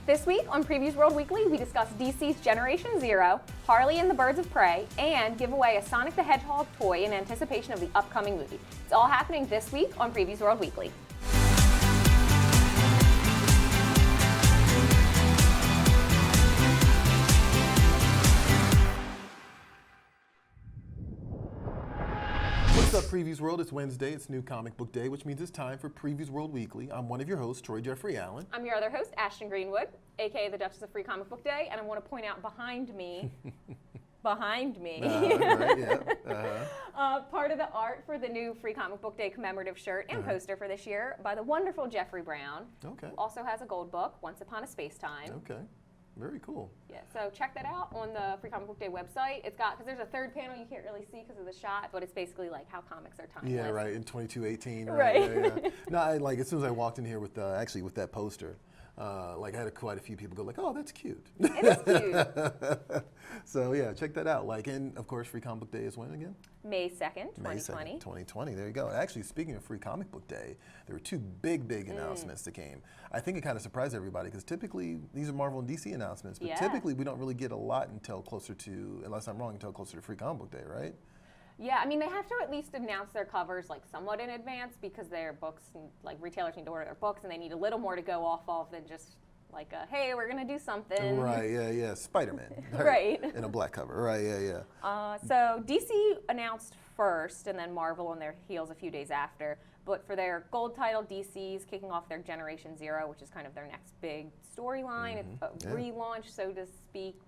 This week on Previews World Weekly, we discuss DC's Generation Zero, Harley and the Birds of Prey, and give away a Sonic the Hedgehog toy in anticipation of the upcoming movie. It's all happening this week on Previews World Weekly. What's up, Previews World? It's Wednesday. It's New Comic Book Day, which means it's time for Previews World Weekly. I'm one of your hosts, Troy Jeffrey Allen. I'm your other host, Ashton Greenwood, aka the Duchess of Free Comic Book Day, and I want to point out behind me, Right, yeah. part of the art for the new Free Comic Book Day commemorative shirt and poster for this year by the wonderful Jeffrey Brown. Okay. Who also has a gold book, Once Upon a Space Time. Okay. Very cool. Yeah, so check that out on the Free Comic Book Day website. It's got, because there's a third panel you can't really see because of the shot, but it's basically like how comics are timeless. Yeah, right, in 2218. Right. Yeah. No, as soon as I walked in here with, with that poster, I had quite a few people go like, oh, that's cute. It is cute. So yeah, check that out. And of course, Free Comic Book Day is when again? May 2nd, 2020. May 2nd, 2020. There you go. Actually, speaking of Free Comic Book Day, there were two big announcements that came. I think it kind of surprised everybody because typically these are Marvel and DC announcements, but typically we don't really get a lot until closer to, unless I'm wrong, until closer to Free Comic Book Day, right? Yeah, I mean, they have to at least announce their covers somewhat in advance because their books, retailers need to order their books and they need a little more to go off of than just hey, we're going to do something. Right, yeah, Spider-Man. Right. In a black cover, right, yeah. So DC announced first and then Marvel on their heels a few days after. But for their gold title, DC's kicking off their Generation Zero, which is kind of their next big storyline. It's a relaunch, so to speak.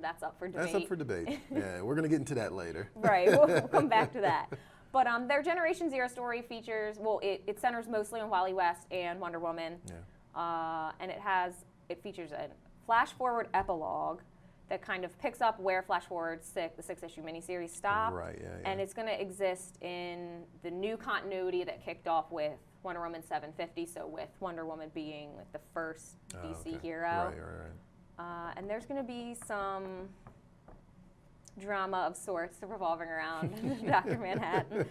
That's up for debate. That's up for debate. Yeah, we're going to get into that later. Right, we'll come back to that. But their Generation Zero story features, it centers mostly on Wally West and Wonder Woman. Yeah. And it features a flash forward epilogue that kind of picks up where Flash Forward the 6-issue miniseries stopped. Right, yeah. And it's going to exist in the new continuity that kicked off with Wonder Woman 750, so with Wonder Woman being the first DC hero. Right. And there's going to be some drama of sorts revolving around Dr. Manhattan.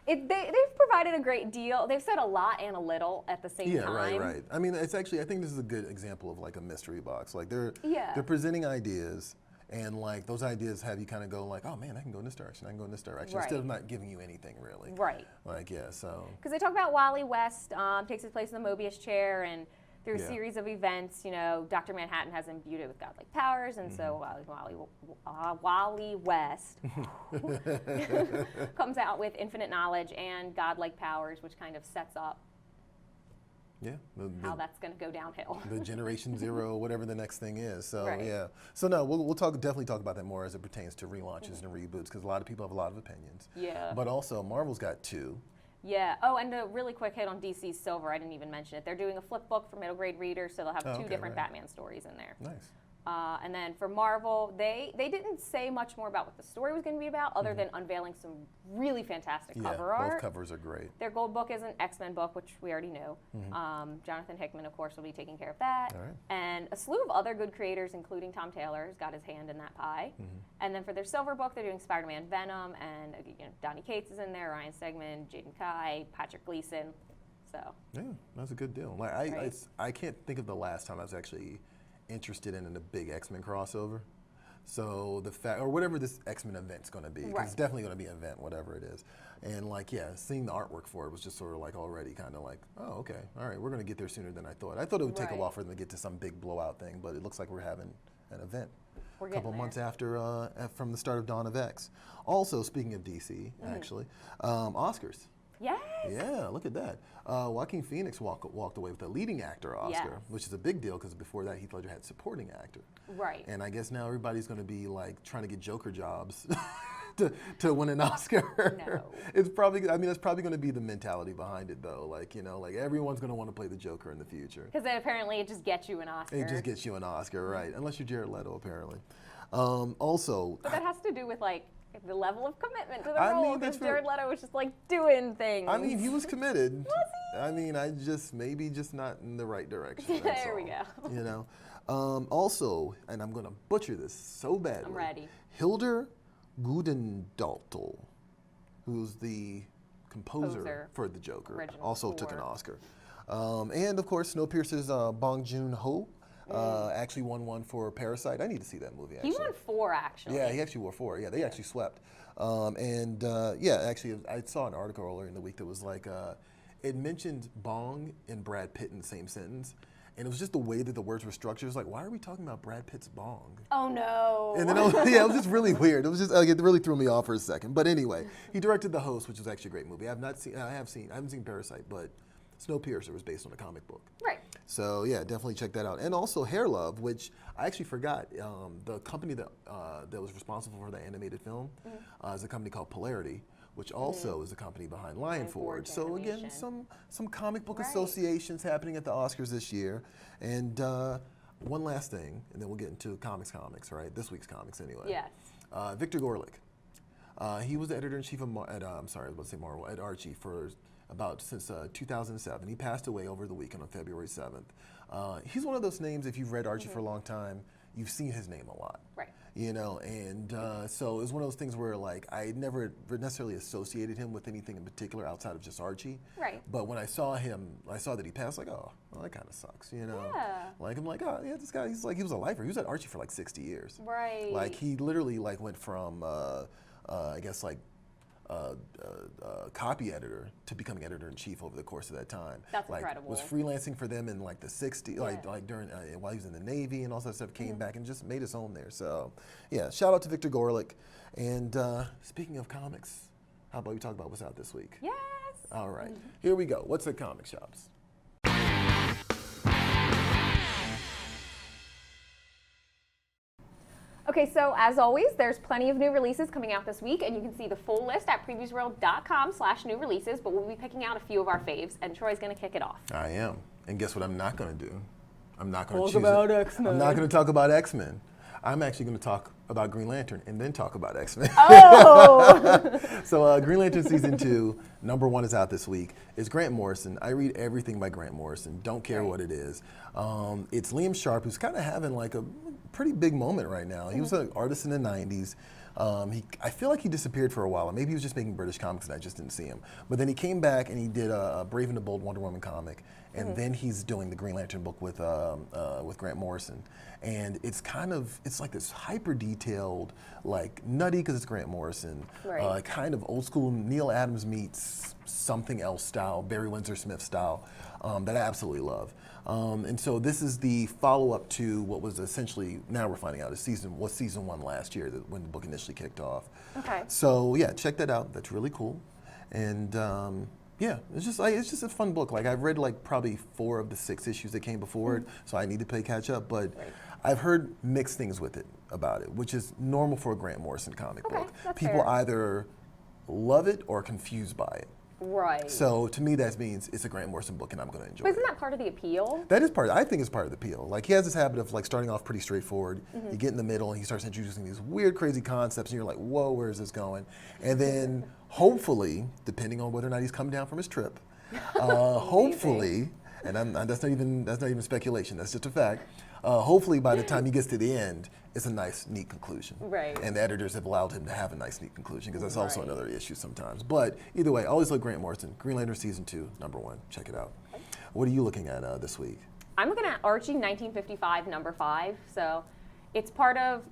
They've provided a great deal. They've said a lot and a little at the same time. Yeah, right. I mean, it's actually, I think this is a good example of a mystery box. They're presenting ideas, and those ideas have you kind of go oh man, I can go in this direction, I can go in this direction, instead of not giving you anything really. Right. So. Because they talk about Wally West takes his place in the Mobius chair, and through a series of events, Dr. Manhattan has imbued it with godlike powers, and so Wally West comes out with infinite knowledge and godlike powers, which kind of sets up how that's going to go downhill. The Generation Zero, whatever the next thing is. So right. So no, we'll definitely talk about that more as it pertains to relaunches and reboots, because a lot of people have a lot of opinions. Yeah. But also, Marvel's got two. Yeah. Oh, and a really quick hit on DC's Silver. I didn't even mention it. They're doing a flip book for middle grade readers, so they'll have two different Batman stories in there. Nice. And then for Marvel, they didn't say much more about what the story was going to be about, other than unveiling some really fantastic cover art. Both covers are great. Their gold book is an X-Men book, which we already knew. Jonathan Hickman, of course, will be taking care of that. All right. And a slew of other good creators, including Tom Taylor, has got his hand in that pie. And then for their Silver book, they're doing Spider-Man Venom, and Donny Cates is in there, Ryan Stegman, Jaden Kai, Patrick Gleason. So yeah, that's a good deal. I can't think of the last time I was actually interested in a big X-Men crossover. So the fact, or whatever this X-Men event's going to be, because it's definitely going to be an event, whatever it is. And seeing the artwork for it was just sort of already kind of oh, okay, all right, we're going to get there sooner than I thought. I thought it would take a while for them to get to some big blowout thing, but it looks like we're having an event a couple months after, from the start of Dawn of X. Also, speaking of DC, actually, Oscars. Yes. Yeah, look at that. Joaquin Phoenix walked away with a leading actor Oscar, which is a big deal because before that Heath Ledger had supporting actor. Right. And I guess now everybody's going to be trying to get Joker jobs to win an Oscar. No. It's probably, that's probably going to be the mentality behind it though. Everyone's going to want to play the Joker in the future. Because apparently it just gets you an Oscar. It just gets you an Oscar, right? Unless you're Jared Leto, apparently. Also. But that has to do with the level of commitment to the role, because Jared Leto was just doing things. He was committed. Was he? Maybe just not in the right direction. There we go. Also, and I'm going to butcher this so badly. I'm ready. Hildur Gudendottir, who's the composer for the Joker, also took an Oscar. And of course, Snowpiercer's Bong Joon-ho Actually won one for Parasite. I need to see that movie, actually. He won 4, actually. Yeah, he actually won 4. Yeah, they actually swept. Yeah, actually, I saw an article earlier in the week that was like, it mentioned Bong and Brad Pitt in the same sentence. And it was just the way that the words were structured. It was like, why are we talking about Brad Pitt's bong? Oh, no. And then, it was just really weird. It was just, it really threw me off for a second. But anyway, he directed The Host, which was actually a great movie. I haven't seen Parasite, but Snowpiercer was based on a comic book. Right. So yeah, definitely check that out. And also Hair Love, which I actually forgot. The company that was responsible for the animated film is a company called Polarity, which also is the company behind Lion Forge. So again, some comic book associations happening at the Oscars this year. And one last thing, and then we'll get into comics, right? This week's comics anyway. Yes. Victor Gorlick. He was the editor-in-chief of Marvel, at Archie since 2007. He passed away over the weekend on February 7th. He's one of those names, if you've read Archie for a long time, you've seen his name a lot. Right. You know, and so it was one of those things where, like, I never necessarily associated him with anything in particular outside of just Archie. Right. But when I saw that he passed, like, oh, well, that kind of sucks, you know? Yeah. Like, I'm like, oh, yeah, this guy, he was a lifer. He was at Archie for like 60 years. Right. Like, he literally, like, went from, I guess, like, copy editor to becoming editor-in-chief over the course of that time. That's like, incredible. Was freelancing for them in like the 60s, like during while he was in the Navy and all that stuff. Came back and just made his home there. So, yeah, shout out to Victor Gorlick. And speaking of comics, how about we talk about what's out this week? Yes. All right, here we go. What's at comic shops? Okay, so as always, there's plenty of new releases coming out this week, and you can see the full list at PREVIEWSworld.com/new releases, but we'll be picking out a few of our faves, and Troy's going to kick it off. I am. And guess what I'm not going to do? I'm not going to Talk about X-Men. I'm not going to talk about X-Men. I'm actually going to talk about Green Lantern and then talk about X-Men. Oh! So Green Lantern Season 2, #1 is out this week. It's Grant Morrison. I read everything by Grant Morrison. Don't care what it is. It's Liam Sharp, who's kind of having like a pretty big moment right now. He was an artist in the 90s. I feel like he disappeared for a while. Maybe he was just making British comics and I just didn't see him. But then he came back and he did a Brave and the Bold Wonder Woman comic. And then he's doing the Green Lantern book with Grant Morrison. And it's like this hyper detailed, like nutty because it's Grant Morrison, kind of old school Neil Adams meets something else style, Barry Windsor Smith style, that I absolutely love. And so this is the follow-up to what was essentially, now we're finding out, was season 1 last year when the book initially kicked off. Okay. So yeah, check that out. That's really cool. And yeah, it's just a fun book. Like I've read like probably 4 of the 6 issues that came before it, so I need to play catch up. But I've heard mixed things about it, which is normal for a Grant Morrison comic book. People either love it or confused by it. Right. So to me, that means it's a Grant Morrison book, and I'm going to enjoy it. But isn't that part of the appeal? That is I think it's part of the appeal. Like he has this habit of like starting off pretty straightforward. You get in the middle, and he starts introducing these weird, crazy concepts, and you're like, whoa, where is this going? And then hopefully, depending on whether or not he's come down from his trip, hopefully, and that's not even speculation. That's just a fact. Hopefully, by the time he gets to the end, it's a nice, neat conclusion. Right. And the editors have allowed him to have a nice, neat conclusion, because that's also another issue sometimes. But either way, always love Grant Morrison. Green Lantern Season 2, #1. Check it out. What are you looking at this week? I'm looking at Archie 1955, #5. So it's part of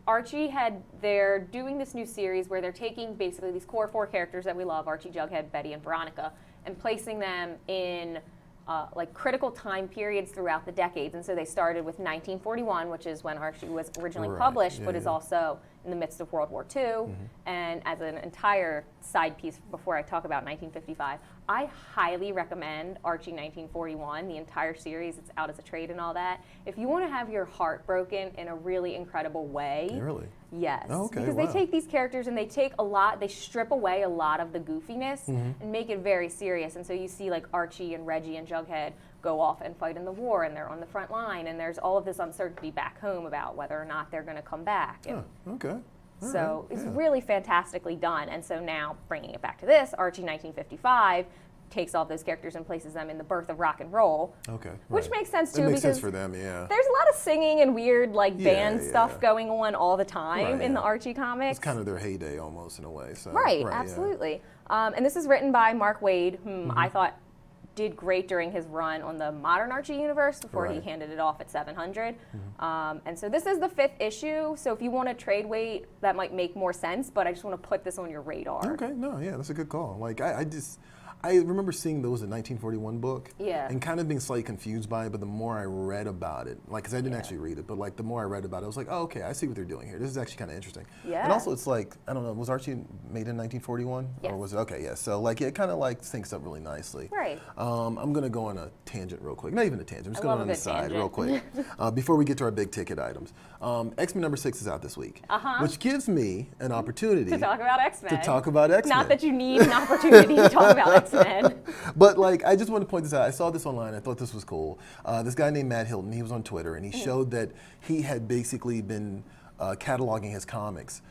they're doing this new series where they're taking basically these core 4 characters that we love, Archie, Jughead, Betty, and Veronica, and placing them in like critical time periods throughout the decades. And so they started with 1941, which is when Archie was originally published, but is also in the midst of World War II. And as an entire side piece before I talk about 1955, I highly recommend Archie 1941, the entire series. It's out as a trade and all that. If you want to have your heart broken in a really incredible way. Really? Yes. Oh, okay, because they take these characters and they strip away a lot of the goofiness and make it very serious. And so you see like Archie and Reggie and Jughead go off and fight in the war, and they're on the front line, and there's all of this uncertainty back home about whether or not they're going to come back. And okay. So it's really fantastically done. And so now bringing it back to this, Archie 1955 takes all those characters and places them in the birth of rock and roll. Okay. Which makes sense too, it makes because sense for them, yeah. There's a lot of singing and weird like band stuff going on all the time in the Archie comics. It's kind of their heyday almost in a way. So. Right, absolutely. And this is written by Mark Waid, whom I thought did great during his run on the modern Archie universe before he handed it off at 700. And so this is the 5th issue. So if you want to trade weight, that might make more sense. But I just want to put this on your radar. Okay, no, yeah, that's a good call. Like I remember seeing those in 1941 book, and kind of being slightly confused by it. But the more I read about it, like, because I didn't actually read it, but like the more I read about it, I was like, oh, okay, I see what they're doing here. This is actually kind of interesting. Yeah. And also, it's like, I don't know, was Archie made in 1941, or was it? Okay, yeah. So like, it kind of like syncs up really nicely. Right. I'm gonna go on a tangent real quick. Not even a tangent. I'm just going on the side tangent. real quick before we get to our big ticket items. X-Men number 6 is out this week, which gives me an opportunity to talk about X-Men. To talk about X-Men. Not that you need an opportunity to talk about X-Men. But like, I just want to point this out. I saw this online. I thought this was cool. This guy named Matt Hilton, he was on Twitter, and he showed that he had basically been cataloging his comics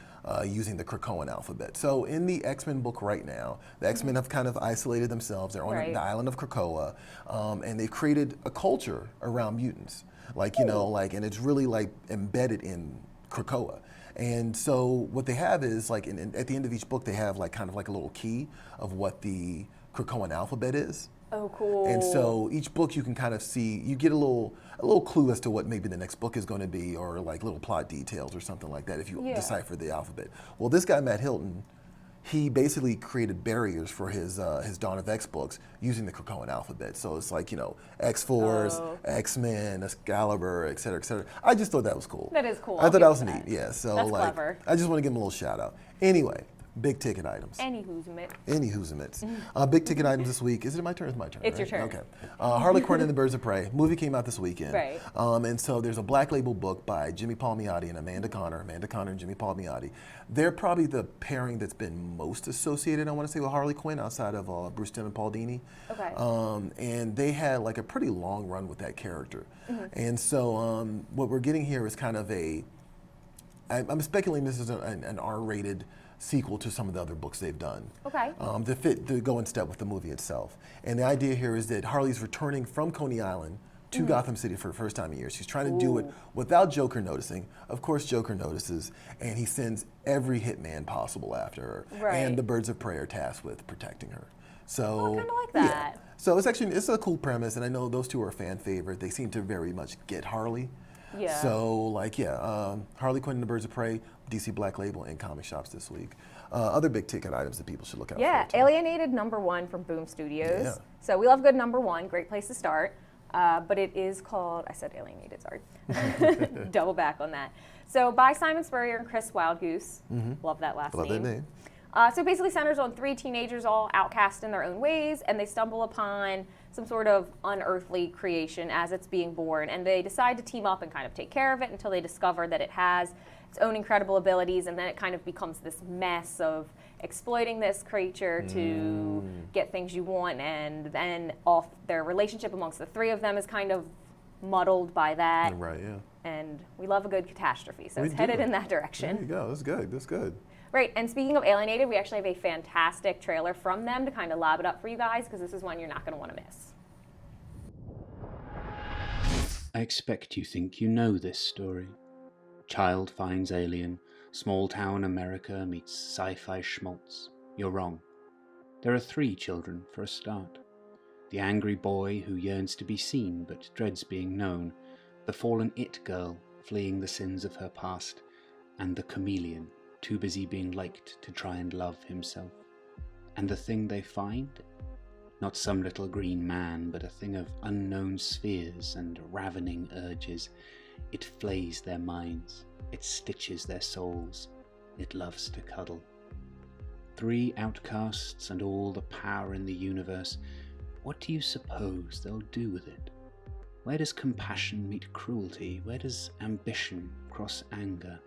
using the Krakoan alphabet. So in the X-Men book right now, the X-Men have kind of isolated themselves. They're on the island of Krakoa, and they've created a culture around mutants. Like, you know, like, and it's really like embedded in Krakoa. And so what they have is like, at the end of each book, they have like kind of like a little key of what the Krakoan alphabet is. Oh, cool. And so each book you can kind of see, you get a little clue as to what maybe the next book is going to be, or like little plot details or something like that if you decipher the alphabet. Well, this guy, Matt Hilton, he basically created barriers for his Dawn of X books using the Krakoan alphabet. So it's like, you know, X-Force, X-Men, Excalibur, et cetera, et cetera. I just thought that was cool. That is cool. I thought that was neat, yeah. So that's like, clever. I just want to give him a little shout out. Anyway, big ticket items. Any who's-a-mit. Any who's-a-mits. Big ticket items this week. Is it my turn? It's my turn. It's right? your turn. Okay. Harley Quinn and the Birds of Prey. Movie came out this weekend. Right. And so there's a Black Label book by Jimmy Palmiotti and Amanda Connor. Amanda Connor and Jimmy Palmiotti. They're probably the pairing that's been most associated, I want to say, with Harley Quinn outside of Bruce Timm and Paul Dini. Okay. And they had like a pretty long run with that character. And so what we're getting here is kind of I'm speculating this is an R-rated sequel to some of the other books they've done. Okay. To go in step with the movie itself. And the idea here is that Harley's returning from Coney Island to Gotham City for the first time in years. She's trying to do it without Joker noticing. Of course, Joker notices, and he sends every hitman possible after her. Right. And the Birds of Prey are tasked with protecting her. So I kind of like that. Yeah. So it's a cool premise, and I know those two are a fan favorite. They seem to very much get Harley. Yeah. So like, Harley Quinn and the Birds of Prey, DC Black Label in comic shops this week. Other big ticket items that people should look out for. Yeah, too. Alienated #1 from Boom Studios. Yeah. So we love good #1, great place to start. But it is called, I said Alienated, sorry. Double back on that. So by Simon Spurrier and Chris Wildgoose. Love that last name. Love that name. So it basically centers on 3 teenagers all outcast in their own ways, and they stumble upon some sort of unearthly creation as it's being born, and they decide to team up and kind of take care of it until they discover that it has its own incredible abilities, and then it kind of becomes this mess of exploiting this creature to get things you want, and then their relationship amongst the 3 of them is kind of muddled by that. Right, yeah. And we love a good catastrophe, so We it's do. headed in that direction. There you go. That's good. That's good. Right, and speaking of Alienated, we actually have a fantastic trailer from them to kind of lob it up for you guys, because this is one you're not going to want to miss. I expect you think you know this story. Child finds alien, small town America meets sci-fi schmaltz. You're wrong. There are 3 children for a start. The angry boy who yearns to be seen but dreads being known, the fallen it girl fleeing the sins of her past, and the chameleon too busy being liked to try and love himself. And the thing they find? Not some little green man, but a thing of unknown spheres and ravening urges. It flays their minds, it stitches their souls, it loves to cuddle. 3 outcasts and all the power in the universe. What do you suppose they'll do with it? Where does compassion meet cruelty? Where does ambition cross anger?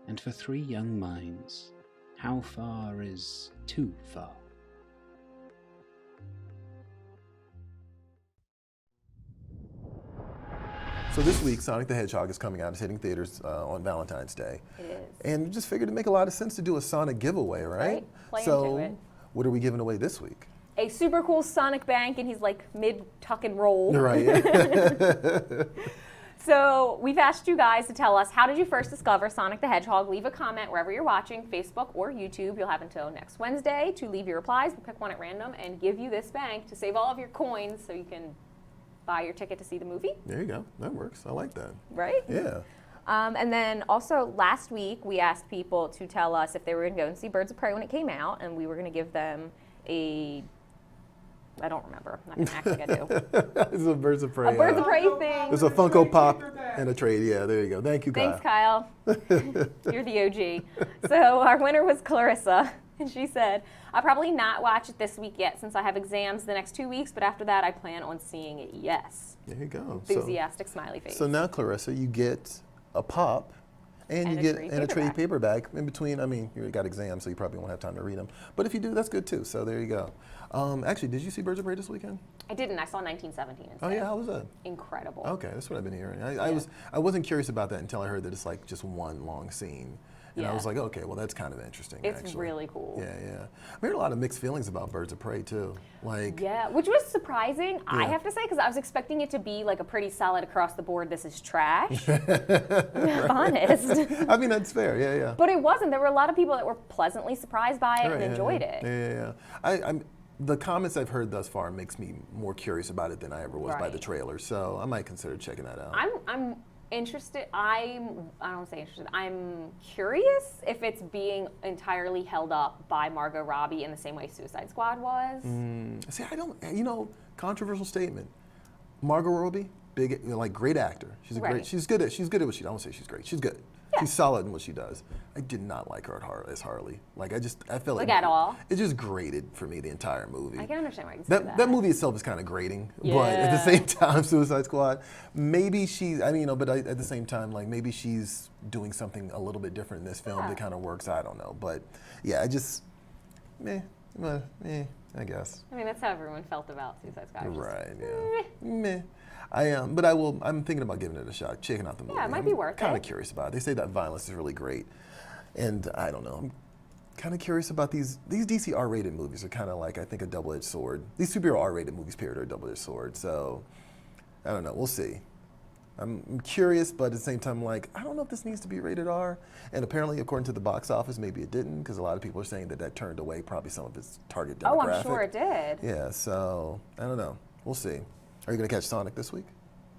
And for 3 young minds, how far is too far? So this week, Sonic the Hedgehog is coming out. It's hitting theaters on Valentine's Day. It is. And just figured it'd make a lot of sense to do a Sonic giveaway, right? Play so into it. What are we giving away this week? A super cool Sonic bank, and he's like mid-tuck and roll. Right. So we've asked you guys to tell us, how did you first discover Sonic the Hedgehog? Leave a comment wherever you're watching, Facebook or YouTube. You'll have until next Wednesday to leave your replies. We'll pick one at random and give you this bank to save all of your coins so you can buy your ticket to see the movie. There you go. That works. I like that. Right? Yeah. And then also last week, we asked people to tell us if they were going to go and see Birds of Prey when it came out, and we were going to give them I don't remember. I'm not going to act like I do. It's a Birds of Prey. A Birds of Prey thing. It's a Funko Pop and a trade. Yeah, there you go. Thank you, Kyle. Thanks, Kyle. You're the OG. So our winner was Clarissa, and she said, I'll probably not watch it this week yet since I have exams the next 2 weeks, but after that I plan on seeing it, yes. There you go. Enthusiastic smiley face. So now, Clarissa, you get a pop and you get a trade paperback in between. I mean, you got exams, so you probably won't have time to read them. But if you do, that's good too. So there you go. Actually, did you see Birds of Prey this weekend? I didn't. I saw 1917 instead. Oh yeah, how was that? Incredible. Okay, that's what I've been hearing. I wasn't curious about that until I heard that it's like just one long scene. And I was like, okay, well, that's kind of interesting. It's really cool. Yeah. I heard a lot of mixed feelings about Birds of Prey, too. Yeah, which was surprising, I have to say, because I was expecting it to be like a pretty solid across the board, this is trash. Honest. I mean, that's fair, yeah. But it wasn't. There were a lot of people that were pleasantly surprised by it and enjoyed it. Yeah. The comments I've heard thus far makes me more curious about it than I ever was by the trailer, so I might consider checking that out. I'm interested. I don't want to say interested. I'm curious if it's being entirely held up by Margot Robbie in the same way Suicide Squad was. See, I don't. Controversial statement. Margot Robbie, great actor. She's she's good at what she. I don't say she's great. She's good. Yeah. She's solid in what she does. I did not like her as Harley. I felt like at all. It just grated for me the entire movie. I can understand why you say that. That movie itself is kind of grating, but at the same time, Suicide Squad. Maybe she's. But at the same time, maybe she's doing something a little bit different in this film that kind of works. I don't know, but yeah, I just I guess. I mean, that's how everyone felt about Suicide Squad. Right. Yeah. Meh. I'm thinking about giving it a shot, checking out the movie. Yeah, it might be worth it. Kind of curious about it. They say that violence is really great, and I don't know. I'm kind of curious about these DC R-rated movies. Are kind of I think a double-edged sword. These superhero R-rated movies, period, are a double-edged sword. So I don't know. We'll see. I'm curious, but at the same time, I don't know if this needs to be rated R. And apparently, according to the box office, maybe it didn't, because a lot of people are saying that turned away probably some of its target demographic. Oh, I'm sure it did. Yeah. So I don't know. We'll see. Are you going to catch Sonic this week?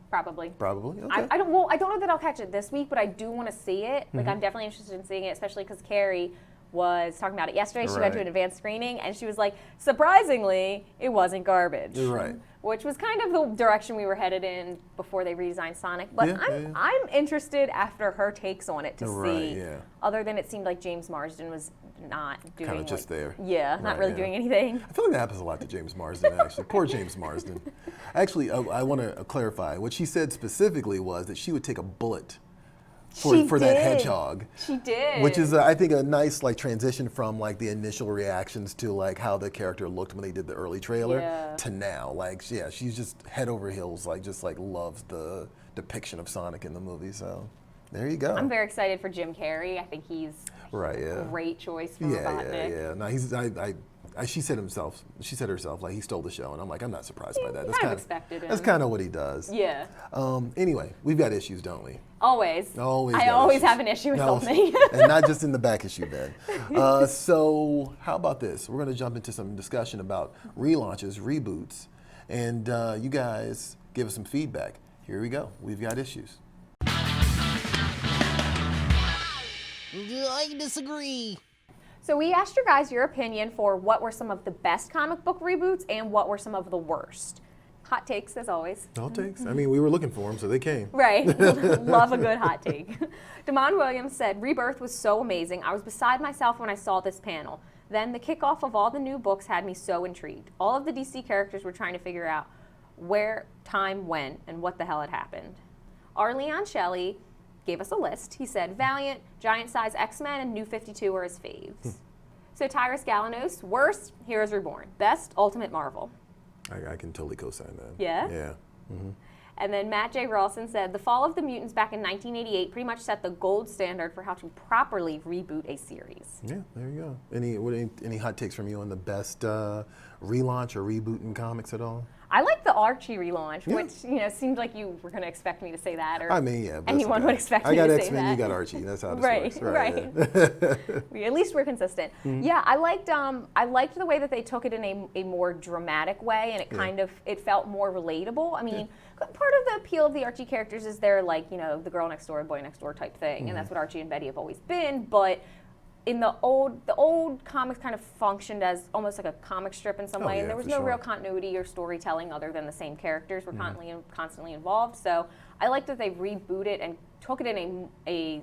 Probably. Probably? Okay. I don't know that I'll catch it this week, but I do want to see it. I'm definitely interested in seeing it, especially because Carrie was talking about it yesterday. She went to an advanced screening, and she was like, surprisingly, it wasn't garbage. Right. Which was kind of the direction we were headed in before they redesigned Sonic. But I'm interested after her takes on it to see. Yeah. Other than it seemed like James Marsden was not doing kind of just there. Yeah, not really doing anything. I feel like that happens a lot to James Marsden, actually. Poor James Marsden. Actually, I want to clarify. What she said specifically was that she would take a bullet for that hedgehog. She did. Which is, I think, a nice transition from the initial reactions to how the character looked when they did the early trailer to now. She's just head over heels, just loves the depiction of Sonic in the movie. So there you go. I'm very excited for Jim Carrey. I think he's a great choice for Robotnik. Yeah. No, he's. She said herself, he stole the show, and I'm I'm not surprised by that. That's kind of expected him. That's kind of what he does. Yeah. Anyway, we've got issues, don't we? Always. I always have an issue with something. And not just in the back issue bed. So how about this? We're going to jump into some discussion about relaunches, reboots, and you guys give us some feedback. Here we go. We've got issues. I disagree. So we asked you guys your opinion for what were some of the best comic book reboots and what were some of the worst. Hot takes, as always. Hot takes. I mean, we were looking for them, so they came. Right. Love a good hot take. Damon Williams said, Rebirth was so amazing. I was beside myself when I saw this panel. Then the kickoff of all the new books had me so intrigued. All of the DC characters were trying to figure out where time went and what the hell had happened. R. Leon Shelley gave us a list. He said Valiant, Giant Size X-Men, and New 52 are his faves. So Tyrus Galanos, worst, Heroes Reborn. Best, Ultimate Marvel. I can totally co-sign that. Yeah? Yeah. Mm-hmm. And then Matt J. Rawson said, the fall of the mutants back in 1988 pretty much set the gold standard for how to properly reboot a series. Yeah, there you go. Any hot takes from you on the best relaunch or reboot in comics at all? I like the Archie relaunch, which seemed like you were going to expect me to say that, or I mean, yeah, anyone would expect me to say that. I got X-Men, you got Archie. That's how this works. Right. At least we're consistent. Yeah, I liked the way that they took it in a more dramatic way, and it felt more relatable. I mean, part of the appeal of the Archie characters is they're like, the girl next door, boy next door type thing, and that's what Archie and Betty have always been, but in the old comics kind of functioned as almost like a comic strip in some way, and there was no real continuity or storytelling other than the same characters were constantly involved. So I like that they rebooted and took it in a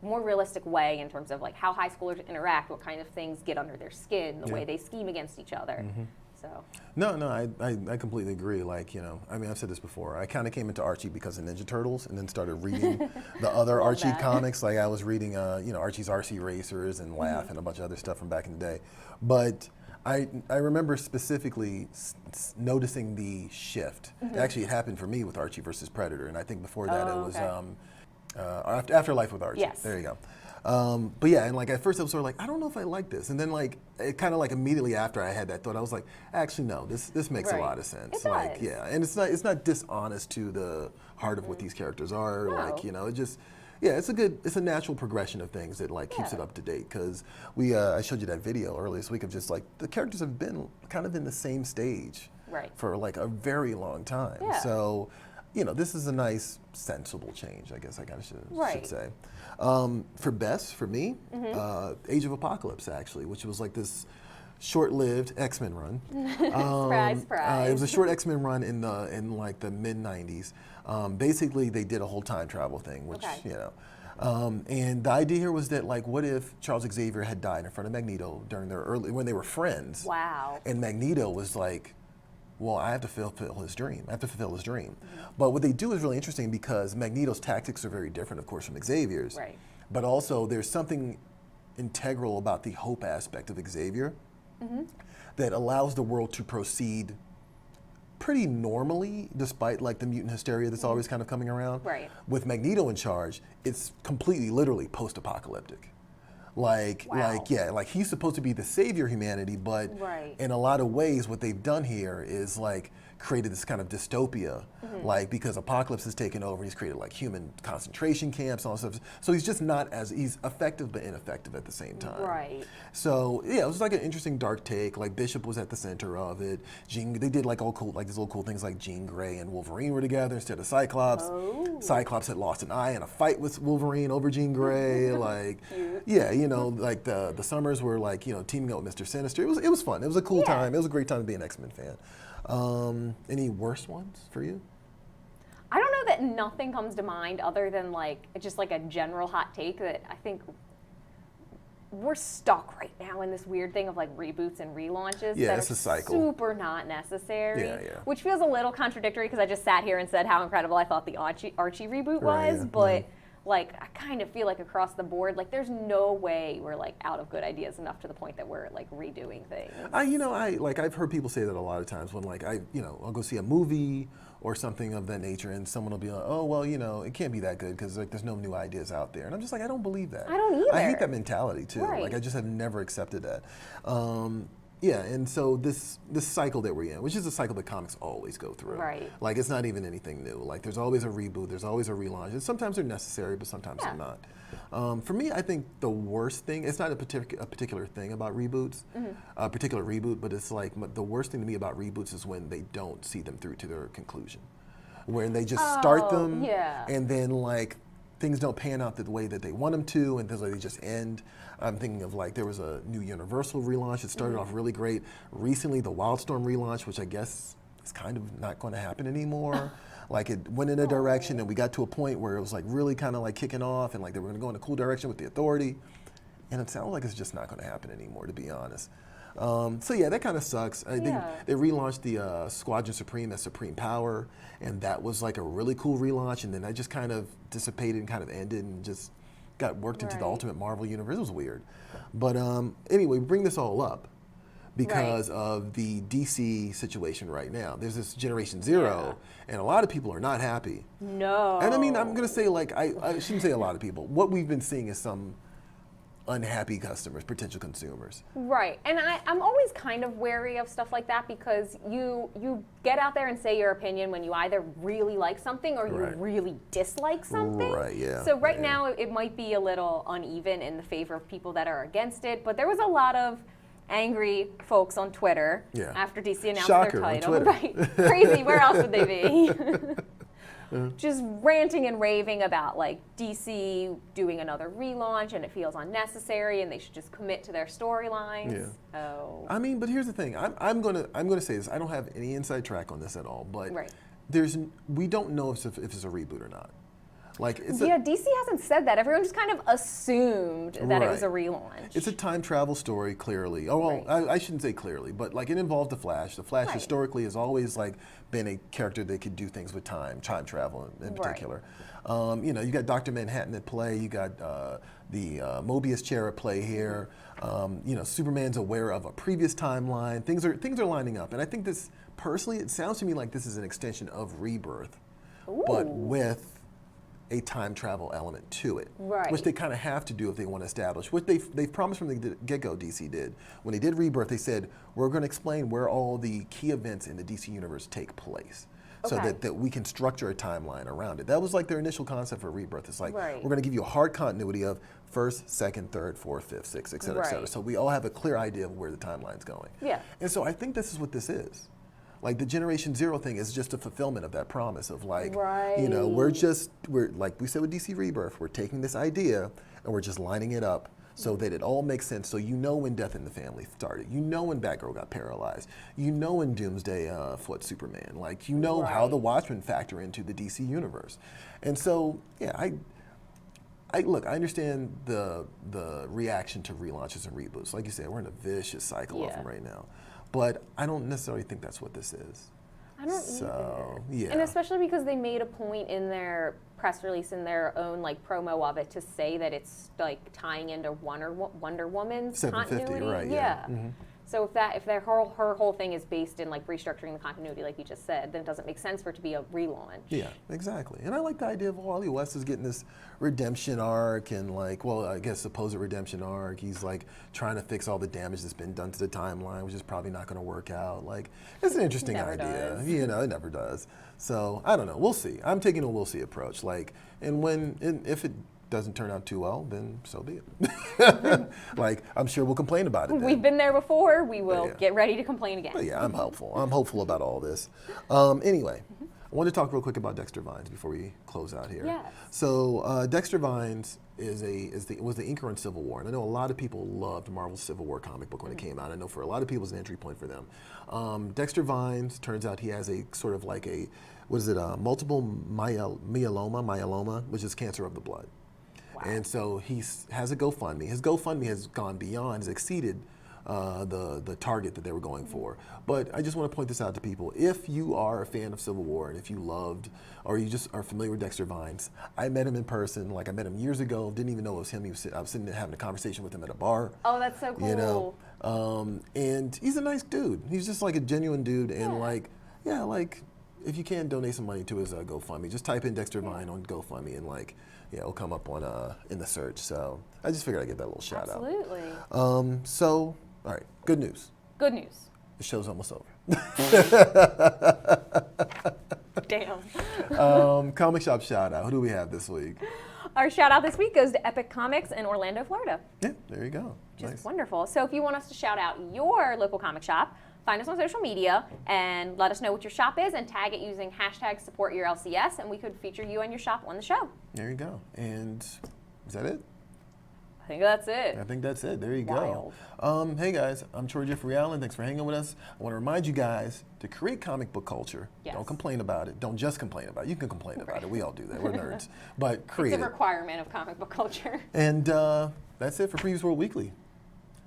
more realistic way in terms of like how high schoolers interact, what kind of things get under their skin, the way they scheme against each other. So. No, I completely agree. Like, I mean, I've said this before. I kind of came into Archie because of Ninja Turtles, and then started reading the other Archie comics. Like, I was reading, Archie's RC Racers and Laugh and a bunch of other stuff from back in the day. But I remember specifically noticing the shift. Actually, it happened for me with Archie versus Predator, and I think before that it was Afterlife with Archie. Yes. There you go. But yeah, and like at first I was sort of like, I don't know if I like this, and then like it kind of like immediately after I had that thought, I was like, actually no, this makes a lot of sense. It like does. yeah, and it's not dishonest to the heart of what these characters are. No. Like it just it's a natural progression of things that like keeps it up to date. Because I showed you that video earlier this week of just like the characters have been kind of in the same stage for like a very long time. Yeah. So. This is a nice, sensible change, I guess I kind of should say. For me, Age of Apocalypse, actually, which was like this short-lived X-Men run. Surprise. It was a short X-Men run in like the mid-90s. Basically, they did a whole time travel thing, which, and the idea here was that, like, what if Charles Xavier had died in front of Magneto during when they were friends? Wow. And Magneto was like, well, I have to fulfill his dream. But what they do is really interesting because Magneto's tactics are very different, of course, from Xavier's. Right. But also, there's something integral about the hope aspect of Xavier that allows the world to proceed pretty normally, despite like the mutant hysteria that's always kind of coming around. Right. With Magneto in charge, it's completely, literally post-apocalyptic. Like he's supposed to be the savior of humanity, but in a lot of ways, what they've done here is like created this kind of dystopia, like because Apocalypse has taken over, he's created like human concentration camps, and all that stuff. So he's just he's effective but ineffective at the same time. Right. So yeah, it was like an interesting dark take. Like Bishop was at the center of it. They did like all cool, like these little cool things, like Jean Grey and Wolverine were together instead of Cyclops. Oh. Cyclops had lost an eye in a fight with Wolverine over Jean Grey. Like, like the Summers were like teaming up with Mr. Sinister. It was fun. It was a cool time. It was a great time to be an X-Men fan. Any worse ones for you? I don't know that nothing comes to mind other than like just like a general hot take that I think we're stuck right now in this weird thing of like reboots and relaunches that it's are a cycle. super not necessary. Yeah. Which feels a little contradictory because I just sat here and said how incredible I thought the Archie reboot was, but like I kind of feel like across the board, like there's no way we're like out of good ideas enough to the point that we're like redoing things. I've heard people say that a lot of times when like I'll go see a movie or something of that nature, and someone will be like, oh well, it can't be that good because like there's no new ideas out there, and I'm just like, I don't believe that. I don't either. I hate that mentality too. Right. Like I just have never accepted that. And so this cycle that we're in, which is a cycle that comics always go through. Right. Like it's not even anything new. Like there's always a reboot, there's always a relaunch, and sometimes they're necessary, but sometimes they're not. For me, I think the worst thing, it's not a particular thing about reboots, a particular reboot, but it's like the worst thing to me about reboots is when they don't see them through to their conclusion. When they just start them and then like things don't pan out the way that they want them to, and things like they just end. I'm thinking of like there was a new Universal relaunch. It started off really great. Recently, the Wildstorm relaunch, which I guess is kind of not going to happen anymore. Like it went in a direction, and we got to a point where it was like really kind of like kicking off, and like they were going to go in a cool direction with the Authority, and it sounded like it's just not going to happen anymore, to be honest. So yeah, that kind of sucks. I think they relaunched the Squadron Supreme as Supreme Power, and that was like a really cool relaunch, and then that just kind of dissipated and kind of ended and just got worked into the Ultimate Marvel universe. It was weird. But anyway, we bring this all up because of the DC situation right now. There's this Generation Zero, and a lot of people are not happy. No. And I mean, I'm going to say, like, I shouldn't say a lot of people. What we've been seeing is some unhappy customers, potential consumers. Right, and I'm always kind of wary of stuff like that because you get out there and say your opinion when you either really like something or you really dislike something. Right, yeah. So now it might be a little uneven in the favor of people that are against it, but there was a lot of angry folks on Twitter after DC announced their title. Right, crazy, where else would they be? Just ranting and raving about like DC doing another relaunch and it feels unnecessary and they should just commit to their storylines. Oh. I mean, but here's the thing. I'm gonna say this. I don't have any inside track on this at all. But we don't know if it's a reboot or not. Like DC hasn't said that. Everyone just kind of assumed that it was a relaunch. It's a time travel story, clearly. Oh, well, I shouldn't say clearly, but like it involved the Flash. The Flash historically has always like been a character that could do things with time travel in particular. You know, you got Dr. Manhattan at play. You got the Mobius chair at play here. You know, Superman's aware of a previous timeline. Things are lining up, and I think this personally, it sounds to me like this is an extension of Rebirth, but with a time travel element to it, which they kind of have to do if they want to establish. What they've promised from the get-go, DC did. When they did Rebirth, they said, we're going to explain where all the key events in the DC universe take place. So that we can structure a timeline around it. That was like their initial concept for Rebirth. It's like, we're going to give you a hard continuity of first, second, third, fourth, fifth, sixth, et cetera, et cetera. So we all have a clear idea of where the timeline's going. And so I think this is what this is. Like the Generation Zero thing is just a fulfillment of that promise of like, you know, we're like we said with DC Rebirth, we're taking this idea and we're just lining it up so that it all makes sense. So you know when Death in the Family started, you know when Batgirl got paralyzed, you know when Doomsday fought Superman, like you know how the Watchmen factor into the DC universe. And so, yeah, I understand the reaction to relaunches and reboots. Like you said, we're in a vicious cycle of them right now. But I don't necessarily think that's what this is. I don't either. And especially because they made a point in their press release, in their own like promo of it, to say that it's like tying into Wonder Woman's 750, continuity. So if her whole thing is based in like restructuring the continuity, like you just said, then it doesn't make sense for it to be a relaunch. Yeah, exactly. And I like the idea of Wally West is getting this redemption arc and like, well, I guess supposed redemption arc. He's like trying to fix all the damage that's been done to the timeline, which is probably not going to work out. Like, it's an interesting idea. You know, it never does. So I don't know. We'll see. I'm taking a we'll see approach. Like, if it doesn't turn out too well, then so be it. Like, I'm sure we'll complain about it then. We've been there before. We will get ready to complain again. But yeah, I'm hopeful. I'm hopeful about all this. Anyway, I want to talk real quick about Dexter Vines before we close out here. Yes. So Dexter Vines was the inker on Civil War, and I know a lot of people loved Marvel's Civil War comic book when it came out. I know for a lot of people it's an entry point for them. Dexter Vines, turns out he has a sort of like a, multiple myeloma, which is cancer of the blood. And so he has a GoFundMe. His GoFundMe has gone beyond, has exceeded the target that they were going for. But I just want to point this out to people. If you are a fan of Civil War and if you loved or you just are familiar with Dexter Vines, I met him in person. Like I met him years ago, didn't even know it was him. I was sitting there having a conversation with him at a bar. Oh, that's so cool. You know, and he's a nice dude. He's just like a genuine dude. And like if you can donate some money to his GoFundMe, just type in Dexter Vine on GoFundMe and like, it'll come up on in the search. So I just figured I'd get that little shout out. Absolutely. So, all right, good news. Good news. The show's almost over. Damn. Comic shop shout out. Who do we have this week? Our shout out this week goes to Epic Comics in Orlando, Florida. Yeah, there you go. Just wonderful. So if you want us to shout out your local comic shop, find us on social media and let us know what your shop is and tag it using hashtag #SupportYourLCS, and we could feature you and your shop on the show. There you go. And is that it? I think that's it. I think that's it. There you go. Hey guys, I'm Troy Jeffrey Allen. Thanks for hanging with us. I want to remind you guys to create comic book culture. Yes. Don't complain about it. Don't just complain about it. You can complain about it. We all do that. We're nerds. But create it. It's a requirement of comic book culture. And that's it for Previews World Weekly.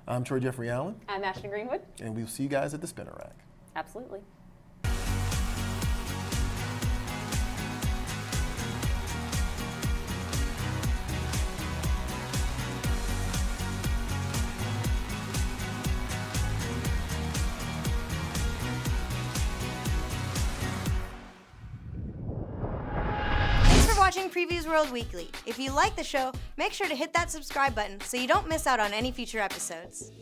I'm Troy Jeffrey Allen. I'm Ashton Greenwood. And we'll see you guys at the Spinner Rack. Absolutely. watching Previews World Weekly. If you like the show, make sure to hit that subscribe button so you don't miss out on any future episodes.